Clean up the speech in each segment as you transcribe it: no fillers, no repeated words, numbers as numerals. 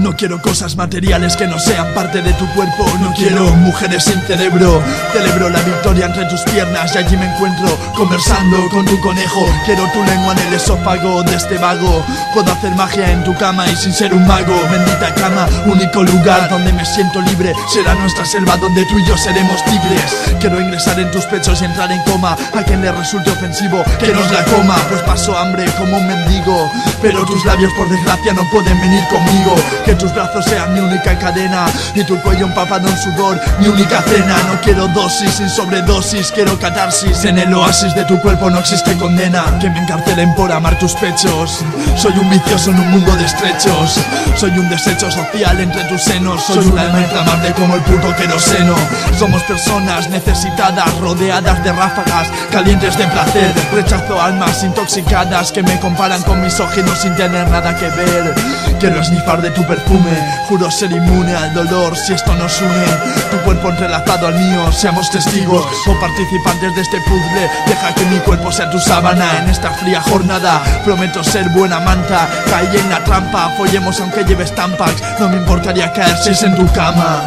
No quiero cosas materiales que no sean parte de tu cuerpo. No quiero mujeres sin cerebro. Celebro la victoria entre tus piernas y allí me encuentro conversando con tu conejo. Quiero tu lengua en el esófago de este vago. Puedo hacer magia en tu cama y sin ser un mago. Bendita cama, único lugar donde me siento libre. Será nuestra selva donde tú y yo seremos tigres. Quiero ingresar en tus pechos y entrar en coma. A quien le resulte ofensivo que nos la coma, pues paso hambre como un mendigo. Pero tus labios por desgracia no pueden venir conmigo. Que tus brazos sean mi única cadena y tu cuello empapado en sudor, mi única cena. No quiero dosis sin sobredosis, quiero catarsis. En el oasis de tu cuerpo no existe condena. Que me encarcelen por amar tus pechos. Soy un vicioso en un mundo de estrechos. Soy un desecho social entre tus senos. Soy un alma inflamable como el puto queroseno. Somos personas necesitadas, rodeadas de ráfagas calientes de placer. Rechazo almas intoxicadas que me comparan con misóginos sin tener nada que ver. Quiero esnifar de tu perfume, juro ser inmune al dolor si esto nos une. Tu cuerpo entrelazado al mío, seamos testigos o participantes de este puzzle. Deja que mi cuerpo sea tu sábana en esta fría jornada. Prometo ser buena manta, caí en la trampa. Follemos aunque lleves tampax, no me importaría caer si es en tu cama.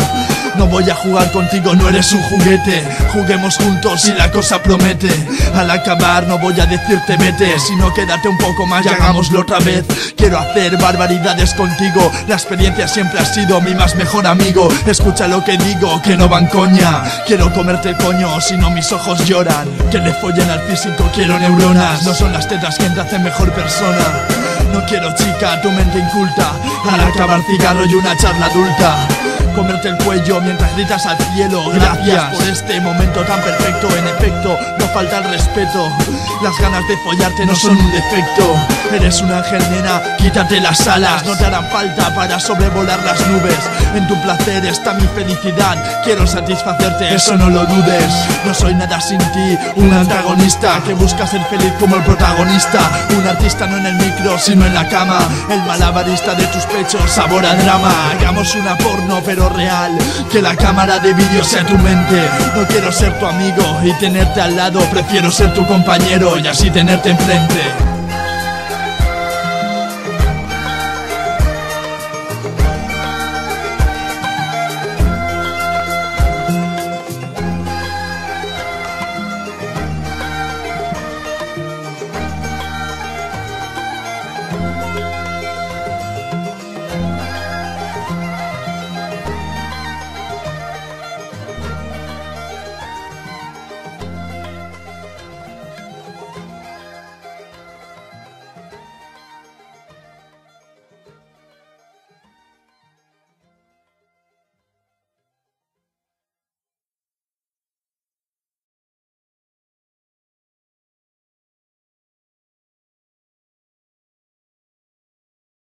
No voy a jugar contigo, no eres un juguete. Juguemos juntos y la cosa promete. Al acabar no voy a decirte vete, sino quédate un poco más y hagámoslo otra vez. Quiero hacer barbaridades contigo. La experiencia siempre ha sido mi más mejor amigo. Escucha lo que digo, que no van coña. Quiero comerte el coño, si no mis ojos lloran. Que le follen al físico, quiero neuronas. No son las tetas quien te hacen mejor persona. No quiero chica, tu mente inculta. Al acabar cigarro y una charla adulta. Comerte el cuello mientras gritas al cielo. Gracias por este momento tan perfecto. En efecto, no falta el respeto. Las ganas de follarte no son un defecto. Eres un ángel, nena, quítate las alas. No te harán falta para sobrevolar las nubes. En tu placer está mi felicidad. Quiero satisfacerte, eso no lo dudes. No soy nada sin ti, un antagonista que busca ser feliz como el protagonista. Un artista no en el micro, sino en la cama. El malabarista de tus pechos, sabor a drama. Hagamos una porno pero real, que la cámara de vídeo sea tu mente. No quiero ser tu amigo y tenerte al lado. Prefiero ser tu compañero y así tenerte enfrente.